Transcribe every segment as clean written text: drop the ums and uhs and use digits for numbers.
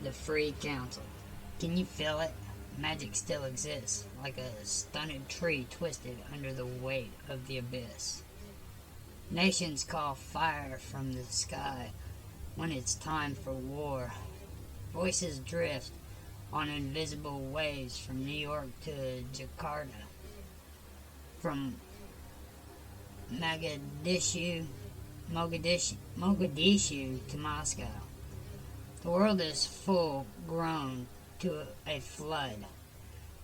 The Free Council. Can you feel it? Magic still exists, like a stunted tree twisted under the weight of the abyss. Nations call fire from the sky when it's time for war. Voices drift on invisible waves from New York to Jakarta, from Mogadishu to Moscow. The world is full grown to a flood.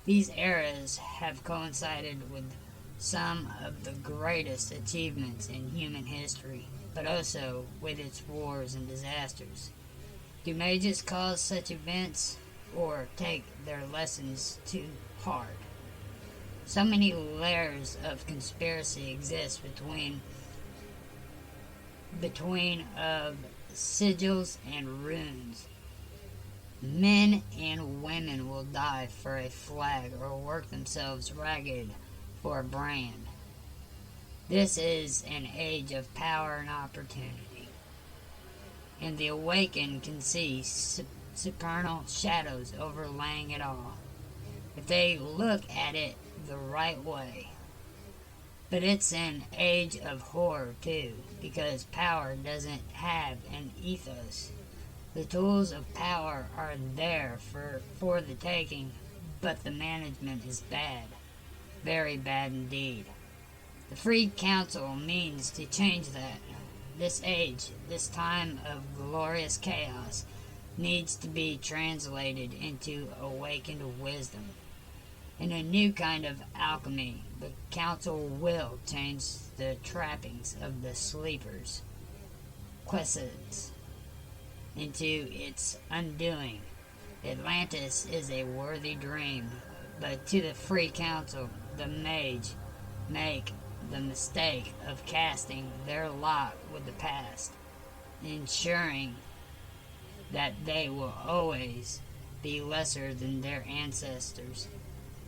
These eras have coincided with some of the greatest achievements in human history, but also with its wars and disasters. Do mages cause such events, or take their lessons too hard? So many layers of conspiracy exist between of sigils and runes. Men and women will die for a flag or work themselves ragged for a brand. This is an age of power and opportunity, and the awakened can see supernal shadows overlaying it all, if they look at it the right way. But it's an age of horror too, because power doesn't have an ethos. The tools of power are there for the taking, but the management is bad. Very bad indeed. The Free Council means to change that. This age, this time of glorious chaos, needs to be translated into awakened wisdom. In a new kind of alchemy, the Council will change the trappings of the sleepers, Quests, into its undoing. Atlantis is a worthy dream, but to the Free Council, the mage make the mistake of casting their lot with the past, ensuring that they will always be lesser than their ancestors.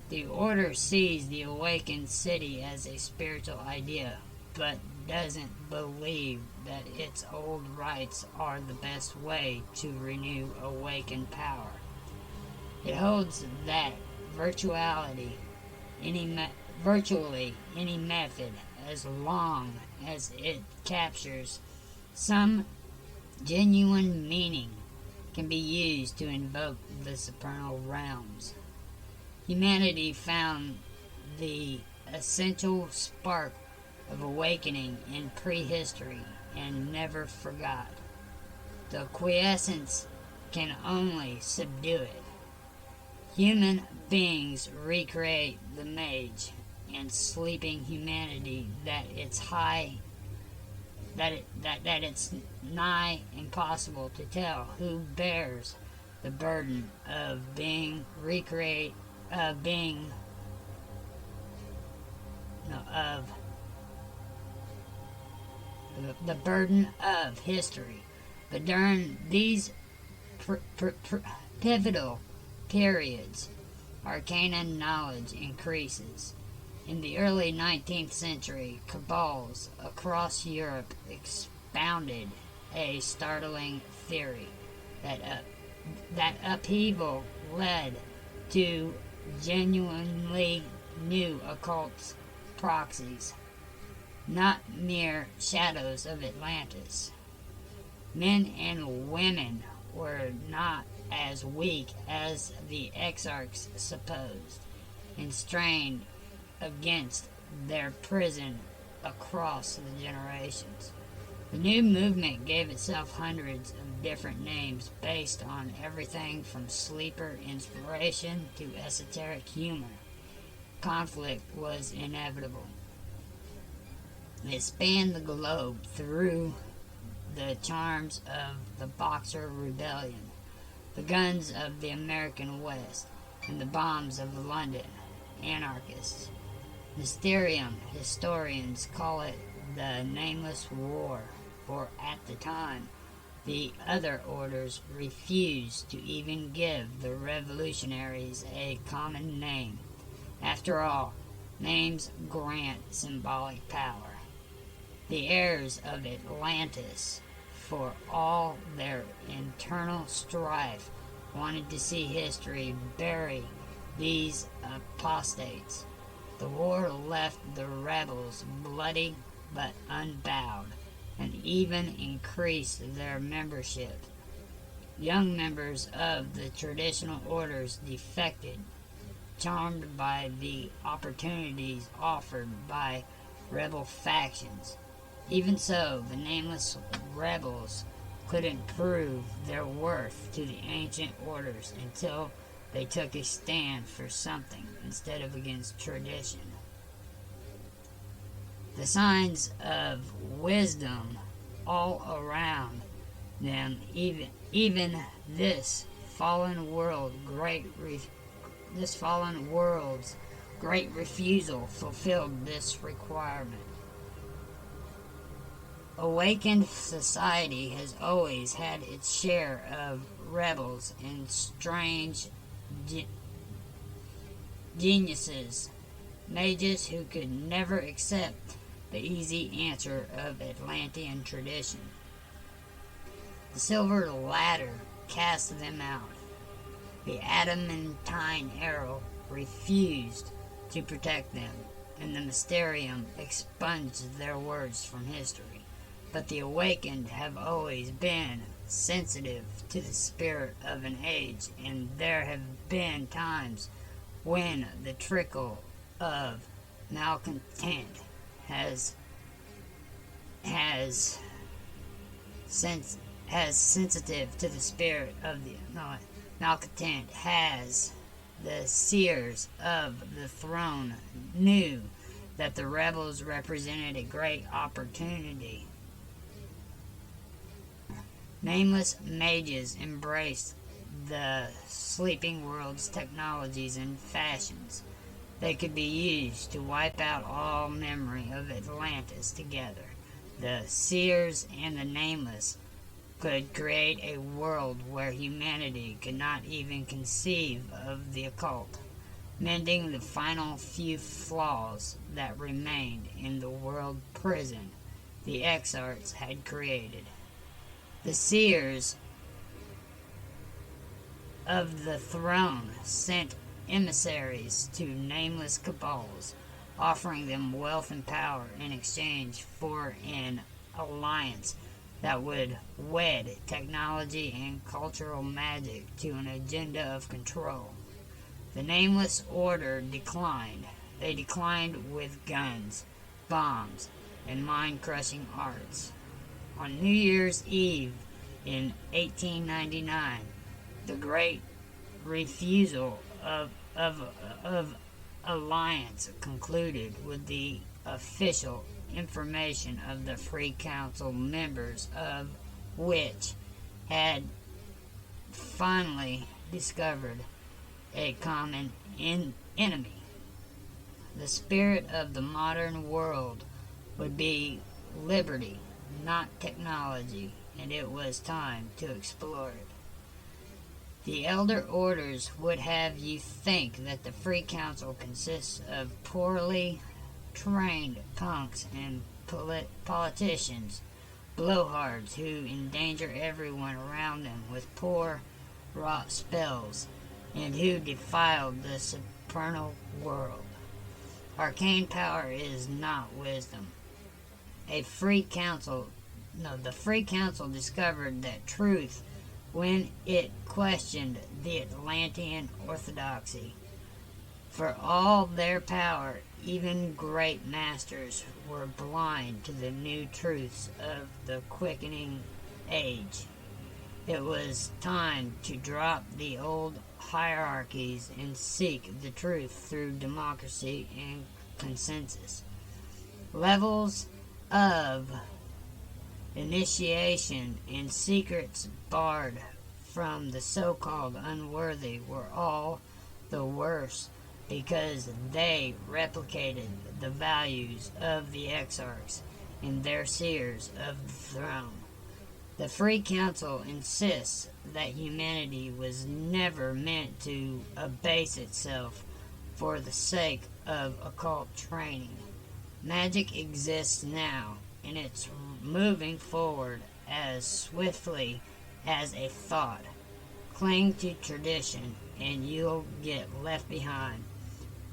The Order sees the awakened city as a spiritual idea, but doesn't believe that its old rites are the best way to renew awakened power. It holds that virtually any method, as long as it captures some genuine meaning, can be used to invoke the supernal realms. Humanity found the essential spark of awakening in prehistory and never forgot. The quiescence can only subdue it. Human beings recreate the mage and sleeping humanity that it's nigh impossible to tell who bears the burden of being the burden of history. But during these pivotal periods, arcana knowledge increases. In the early 19th century, cabals across Europe expounded a startling theory that upheaval led to genuinely new occult proxies, not mere shadows of Atlantis. Men and women were not as weak as the exarchs supposed, and strained against their prison across the generations. The new movement gave itself hundreds of different names based on everything from sleeper inspiration to esoteric humor. Conflict was inevitable. It spanned the globe through the charms of the Boxer Rebellion, the guns of the American West, and the bombs of the London anarchists. Mysterium historians call it the Nameless War, for at the time, the other orders refused to even give the revolutionaries a common name. After all, names grant symbolic power. The heirs of Atlantis, for all their internal strife, wanted to see history bury these apostates. The war left the rebels bloody but unbowed, and even increased their membership. Young members of the traditional orders defected, charmed by the opportunities offered by rebel factions. Even so, the nameless rebels couldn't prove their worth to the ancient orders until they took a stand for something instead of against tradition. The signs of wisdom all around them, even this fallen world's great refusal fulfilled this requirement. Awakened society has always had its share of rebels and strange geniuses, mages who could never accept the easy answer of Atlantean tradition. The silver ladder cast them out. The adamantine arrow refused to protect them, and the mysterium expunged their words from history. But the awakened have always been sensitive to the spirit of an age, and there have been times when the trickle of malcontent has sensitive to the spirit of the malcontent has the seers of the throne knew that the rebels represented a great opportunity. Nameless mages embraced the sleeping world's technologies and fashions. They could be used to wipe out all memory of Atlantis together. The seers and the nameless could create a world where humanity could not even conceive of the occult, mending the final few flaws that remained in the world prison the exarchs had created. The seers of the throne sent emissaries to nameless cabals, offering them wealth and power in exchange for an alliance that would wed technology and cultural magic to an agenda of control. The nameless order declined. They declined with guns, bombs, and mind-crushing arts. On New Year's Eve in 1899, the great refusal of alliance concluded with the official information of the Free Council, members of which had finally discovered a common enemy. The spirit of the modern world would be liberty, not technology, and it was time to explore it. The Elder Orders would have you think that the Free Council consists of poorly trained punks and politicians, blowhards who endanger everyone around them with poor, wrought spells, and who defiled the supernal world. Arcane power is not wisdom. The Free Council discovered that truth when it questioned the Atlantean orthodoxy. For all their power, even great masters were blind to the new truths of the quickening age. It was time to drop the old hierarchies and seek the truth through democracy and consensus. Levels of initiation and secrets barred from the so-called unworthy were all the worse because they replicated the values of the exarchs and their seers of the throne. The Free Council insists that humanity was never meant to abase itself for the sake of occult training. Magic exists now, and it's moving forward as swiftly as a thought. Cling to tradition, and you'll get left behind.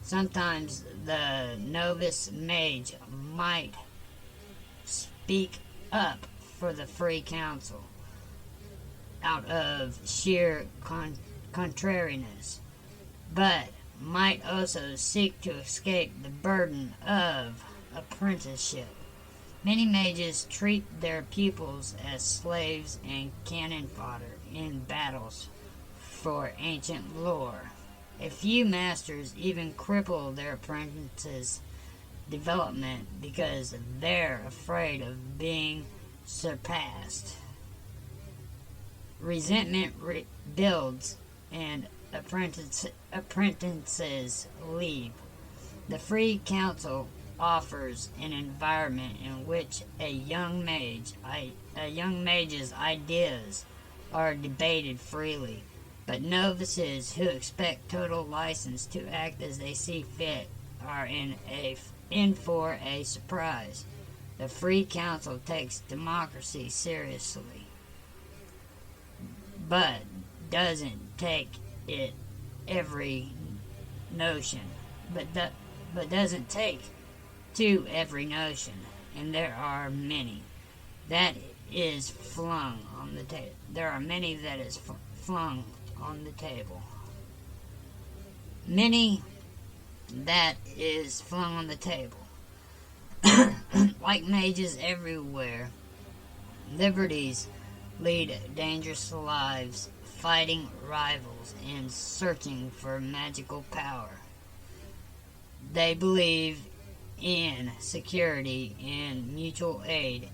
Sometimes the novice mage might speak up for the free council out of sheer contrariness, but might also seek to escape the burden of apprenticeship. Many mages treat their pupils as slaves and cannon fodder in battles for ancient lore. A few masters even cripple their apprentices' development because they're afraid of being surpassed. Resentment builds and apprentices leave. The Free Council offers an environment in which a young mage's ideas are debated freely, but novices who expect total license to act as they see fit are in for a surprise. The Free Council takes democracy seriously, but doesn't take it every notion, but doesn't take to every notion, and there are many that is flung on the table. There are many that is flung on the table. Many that is flung on the table. Like mages everywhere, liberties lead dangerous lives, fighting rivals and searching for magical power. They believe in security and mutual aid.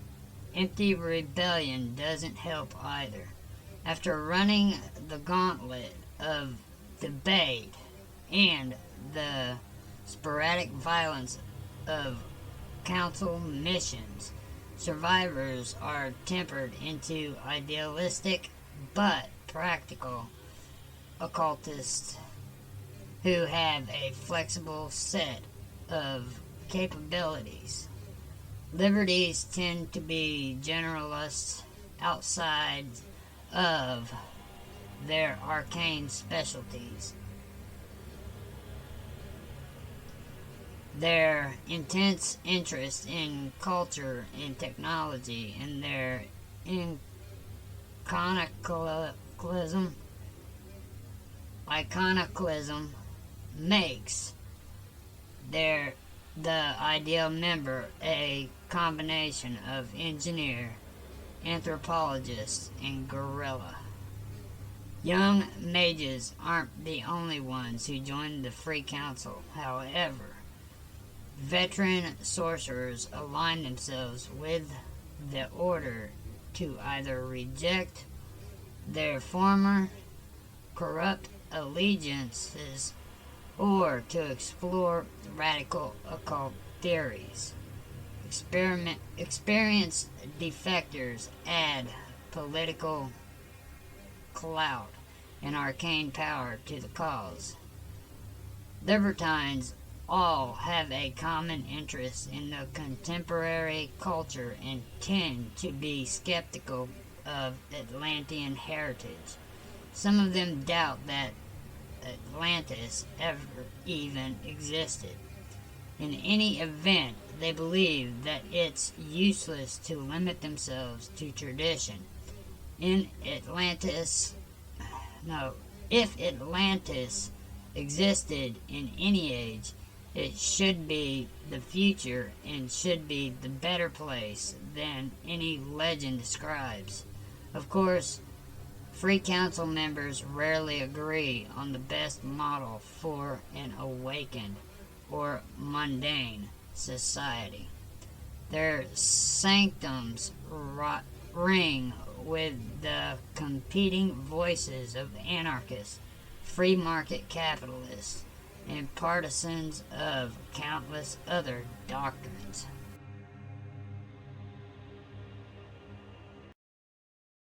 Empty rebellion doesn't help either. After running the gauntlet of debate and the sporadic violence of council missions, survivors are tempered into idealistic but practical occultists who have a flexible set of capabilities. Liberties tend to be generalists outside of their arcane specialties. Their intense interest in culture and technology and their iconoclasm makes the ideal member a combination of engineer, anthropologist, and guerrilla. Young mages aren't the only ones who join the Free Council, however. Veteran sorcerers align themselves with the order to either reject their former corrupt allegiances or to explore radical occult theories. Experienced defectors add political clout and arcane power to the cause. Libertines all have a common interest in the contemporary culture and tend to be skeptical of Atlantean heritage. Some of them doubt that Atlantis ever even existed. In any event, they believe that it's useless to limit themselves to tradition. If Atlantis existed in any age, it should be the future and should be the better place than any legend describes. Of course, Free Council members rarely agree on the best model for an awakened or mundane society. Their sanctums ring with the competing voices of anarchists, free market capitalists, and partisans of countless other doctrines.